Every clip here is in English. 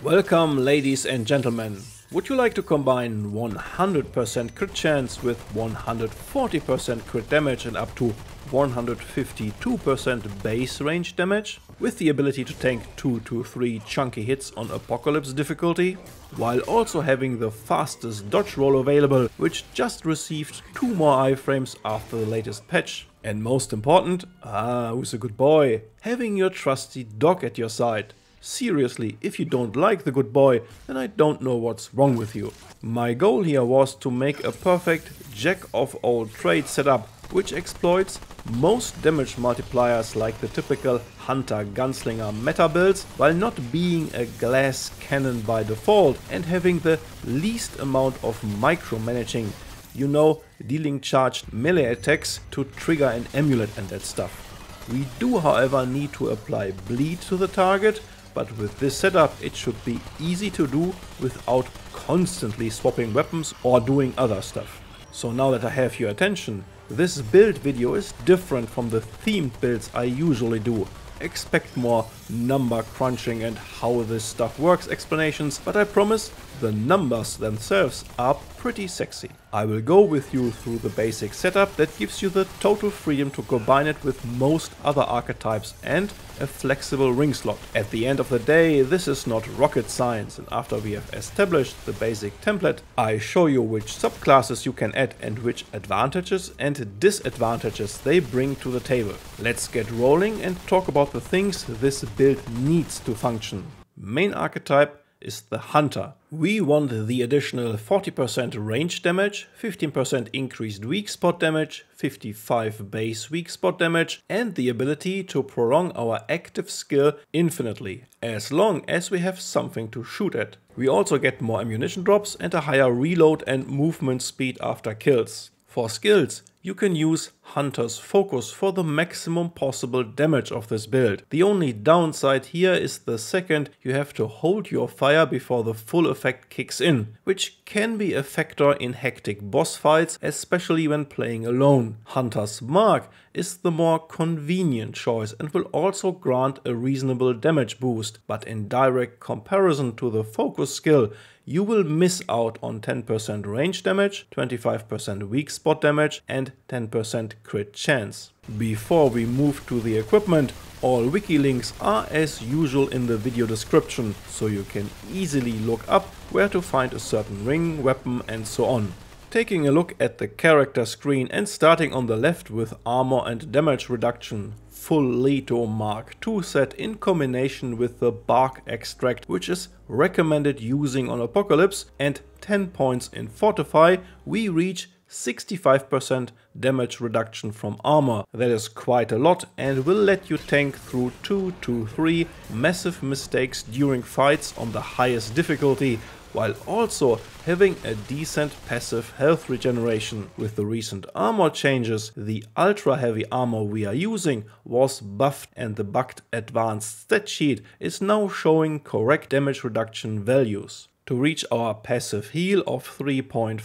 Welcome, ladies and gentlemen. Would you like to combine 100% crit chance with 140% crit damage and up to 152% base range damage, with the ability to tank 2 to 3 chunky hits on Apocalypse difficulty, while also having the fastest dodge roll available, which just received 2 more iframes after the latest patch? And most important, who's a good boy? Having your trusty dog at your side. Seriously, if you don't like the good boy, then I don't know what's wrong with you. My goal here was to make a perfect jack of all trades setup, which exploits most damage multipliers like the typical hunter gunslinger meta builds, while not being a glass cannon by default and having the least amount of micromanaging. You know, dealing charged melee attacks to trigger an amulet and that stuff. We do, however, need to apply bleed to the target, but with this setup it should be easy to do without constantly swapping weapons or doing other stuff. So now that I have your attention, this build video is different from the themed builds I usually do. Expect more number crunching and how this stuff works explanations, but I promise the numbers themselves are pretty sexy. I will go with you through the basic setup that gives you the total freedom to combine it with most other archetypes and a flexible ring slot. At the end of the day, this is not rocket science, and after we have established the basic template, I show you which subclasses you can add and which advantages and disadvantages they bring to the table. Let's get rolling and talk about the things this build needs to function. Main archetype is the Hunter. We want the additional 40% range damage, 15% increased weak spot damage, 55 base weak spot damage, and the ability to prolong our active skill infinitely, as long as we have something to shoot at. We also get more ammunition drops and a higher reload and movement speed after kills. For skills, you can use Hunter's Focus for the maximum possible damage of this build. The only downside here is the second you have to hold your fire before the full effect kicks in, which can be a factor in hectic boss fights, especially when playing alone. Hunter's Mark is the more convenient choice and will also grant a reasonable damage boost, but in direct comparison to the Focus skill, you will miss out on 10% range damage, 25% weak spot damage and 10% crit chance. Before we move to the equipment, all wiki links are as usual in the video description, so you can easily look up where to find a certain ring, weapon and so on. Taking a look at the character screen and starting on the left with armor and damage reduction, full Leto Mark II set in combination with the bark extract, which is recommended using on Apocalypse, and 10 points in Fortify, we reach 65% damage reduction from armor. That is quite a lot and will let you tank through 2 to 3 massive mistakes during fights on the highest difficulty, while also having a decent passive health regeneration. With the recent armor changes, the ultra heavy armor we are using was buffed and the bugged advanced stat sheet is now showing correct damage reduction values. To reach our passive heal of 3.5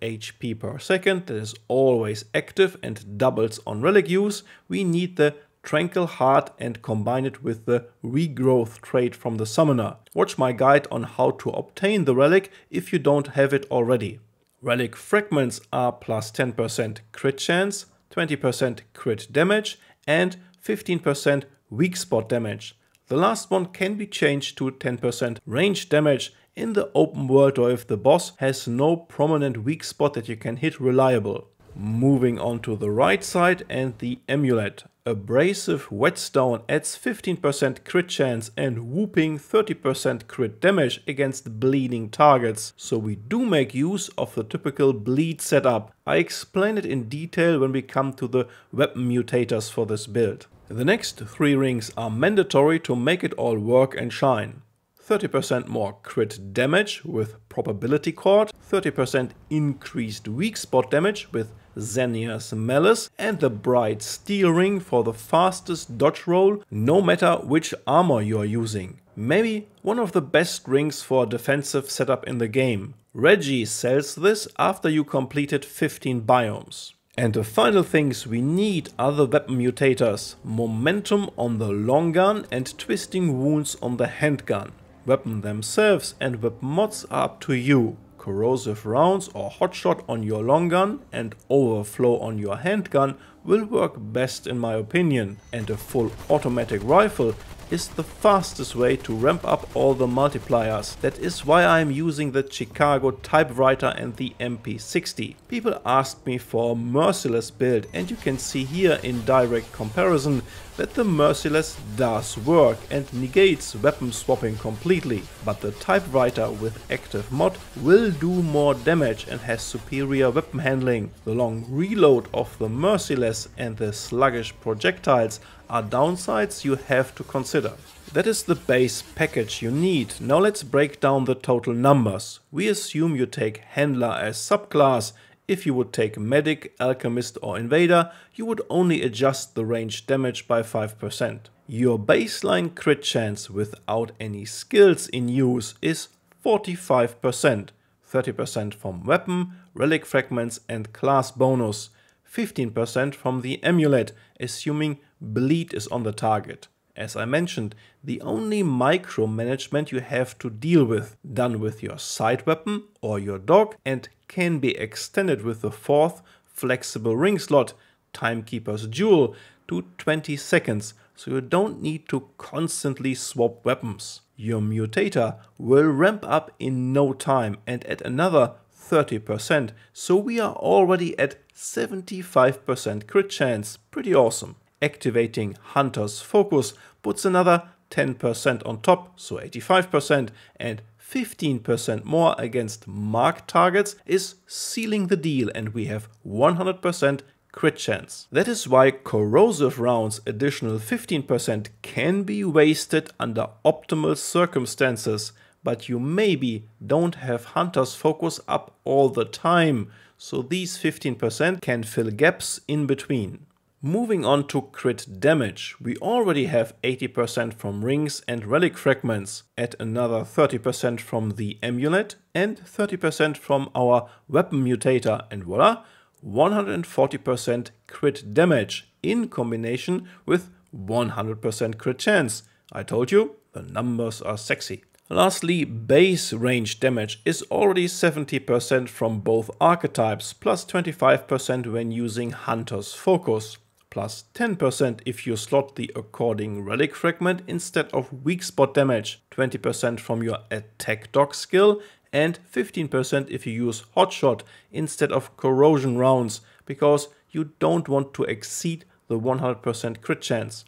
HP per second that is always active and doubles on relic use, we need the Tranquil Heart and combine it with the regrowth trait from the summoner. Watch my guide on how to obtain the relic if you don't have it already. Relic fragments are plus 10% crit chance, 20% crit damage and 15% weak spot damage. The last one can be changed to 10% range damage in the open world or if the boss has no prominent weak spot that you can hit reliable. Moving on to the right side and the Amulet. Abrasive Whetstone adds 15% crit chance and whooping 30% crit damage against bleeding targets, so we do make use of the typical bleed setup. I explain it in detail when we come to the weapon mutators for this build. The next 3 rings are mandatory to make it all work and shine. 30% more crit damage with Probability Cord, 30% increased weak spot damage with Xenia's Malice, and the Bright Steel Ring for the fastest dodge roll, no matter which armor you are using. Maybe one of the best rings for a defensive setup in the game. Reggie sells this after you completed 15 biomes. And the final things we need are the weapon mutators, momentum on the long gun and twisting wounds on the handgun. Weapon themselves and weapon mods are up to you. Corrosive rounds or hotshot on your long gun and overflow on your handgun will work best in my opinion, and a full automatic rifle is the fastest way to ramp up all the multipliers. That is why I am using the Chicago typewriter and the MP60. People asked me for a merciless build, and you can see here in direct comparison that the merciless does work and negates weapon swapping completely. But the typewriter with active mod will do more damage and has superior weapon handling. The long reload of the merciless and the sluggish projectiles are downsides you have to consider. That is the base package you need. Now let's break down the total numbers. We assume you take Handler as subclass. If you would take Medic, Alchemist or Invader, you would only adjust the range damage by 5%. Your baseline crit chance without any skills in use is 45%. 30% from weapon, relic fragments and class bonus. 15% from the Amulet, assuming bleed is on the target. As I mentioned, the only micromanagement you have to deal with, done with your side weapon or your dog, and can be extended with the 4th flexible ring slot, Timekeeper's Jewel, to 20 seconds, so you don't need to constantly swap weapons. Your Mutator will ramp up in no time and at another 30%, so we are already at 75% crit chance, pretty awesome. Activating Hunter's Focus puts another 10% on top, so 85%, and 15% more against marked targets is sealing the deal, and we have 100% crit chance. That is why corrosive rounds additional 15% can be wasted under optimal circumstances, but you maybe don't have Hunter's Focus up all the time, so these 15% can fill gaps in between. Moving on to crit damage, we already have 80% from rings and relic fragments, add another 30% from the Amulet and 30% from our weapon mutator, and voila, 140% crit damage in combination with 100% crit chance. I told you, the numbers are sexy. Lastly, base range damage is already 70% from both archetypes, plus 25% when using Hunter's Focus, plus 10% if you slot the according relic fragment instead of weak spot damage, 20% from your attack dog skill, and 15% if you use hotshot instead of corrosion rounds, because you don't want to exceed the 100% crit chance.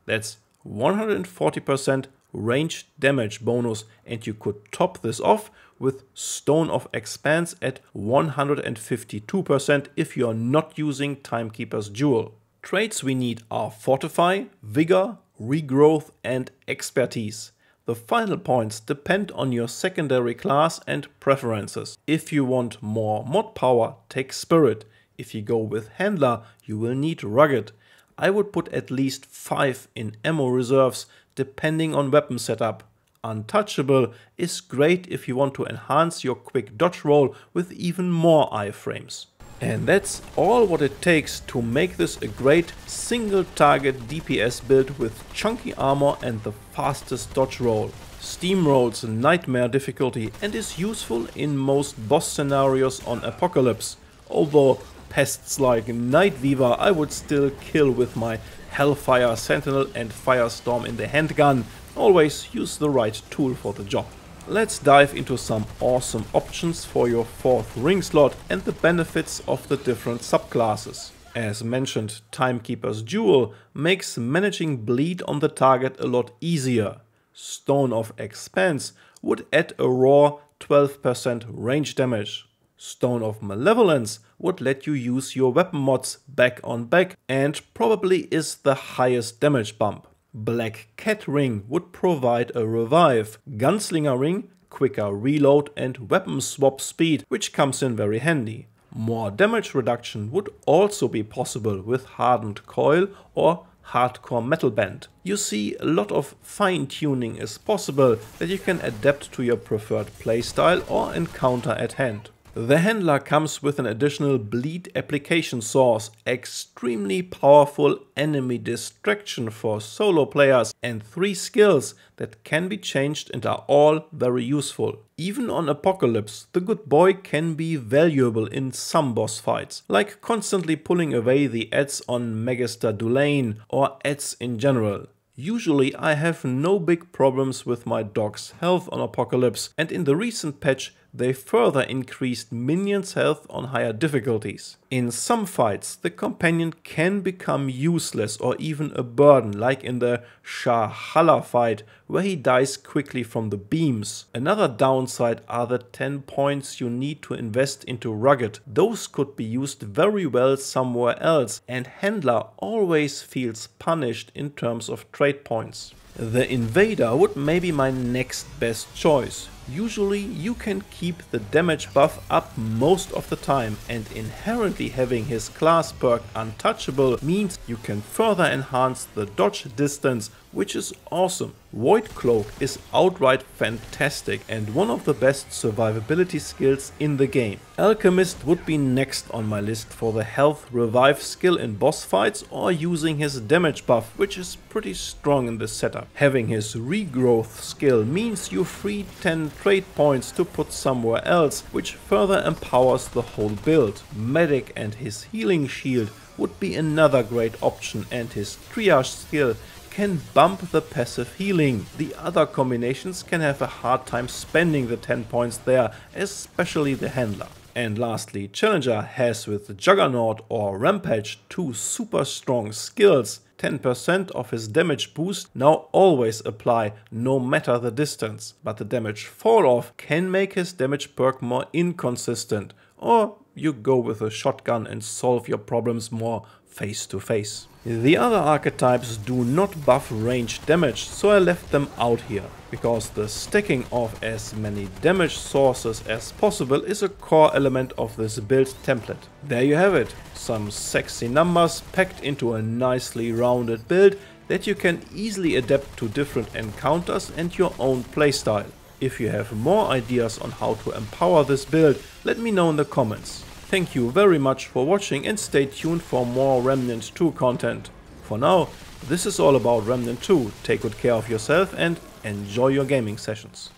That's 140% range damage bonus, and you could top this off with Stone of Expanse at 152% if you are not using Timekeeper's Jewel. Traits we need are Fortify, Vigor, Regrowth and Expertise. The final points depend on your secondary class and preferences. If you want more mod power, take Spirit. If you go with Handler, you will need Rugged. I would put at least 5 in ammo reserves depending on weapon setup. Untouchable is great if you want to enhance your quick dodge roll with even more iframes. And that's all what it takes to make this a great single target DPS build with chunky armor and the fastest dodge roll. Steamrolls nightmare difficulty and is useful in most boss scenarios on Apocalypse. Although pests like Nightweaver I would still kill with my Hellfire Sentinel and Firestorm in the handgun. Always use the right tool for the job. Let's dive into some awesome options for your 4th ring slot and the benefits of the different subclasses. As mentioned, Timekeeper's Jewel makes managing bleed on the target a lot easier. Stone of Expanse would add a raw 12% range damage. Stone of Malevolence would let you use your weapon mods back on back and probably is the highest damage bump. Black Cat Ring would provide a revive. Gunslinger Ring, quicker reload and weapon swap speed, which comes in very handy. More damage reduction would also be possible with Hardened Coil or Hardcore Metal Band. You see, a lot of fine tuning is possible that you can adapt to your preferred playstyle or encounter at hand. The handler comes with an additional bleed application source, extremely powerful enemy distraction for solo players, and 3 skills that can be changed and are all very useful. Even on Apocalypse, the good boy can be valuable in some boss fights, like constantly pulling away the ads on Magister Dulain or ads in general. Usually I have no big problems with my dog's health on Apocalypse, and in the recent patch they further increased minions' health on higher difficulties. In some fights the companion can become useless or even a burden, like in the Shahala fight where he dies quickly from the beams. Another downside are the 10 points you need to invest into Rugged. Those could be used very well somewhere else, and Handler always feels punished in terms of trade points. The Invader would maybe my next best choice. Usually you can keep the damage buff up most of the time, and inherently having his class perk Untouchable means you can further enhance the dodge distance, which is awesome. Void Cloak is outright fantastic and one of the best survivability skills in the game. Alchemist would be next on my list for the health revive skill in boss fights or using his damage buff, which is pretty strong in this setup. Having his regrowth skill means you free 10 trade points to put somewhere else, which further empowers the whole build. Medic and his healing shield would be another great option, and his triage skill can bump the passive healing. The other combinations can have a hard time spending the 10 points there, especially the handler. And lastly, Challenger has with Juggernaut or Rampage 2 super strong skills. 10% of his damage boost now always apply no matter the distance, but the damage fall off can make his damage perk more inconsistent, or you go with a shotgun and solve your problems more face to face. The other archetypes do not buff range damage, so I left them out here, because the stacking of as many damage sources as possible is a core element of this build template. There you have it, some sexy numbers packed into a nicely rounded build that you can easily adapt to different encounters and your own playstyle. If you have more ideas on how to empower this build, let me know in the comments. Thank you very much for watching and stay tuned for more Remnant 2 content. For now, this is all about Remnant 2. Take good care of yourself and enjoy your gaming sessions.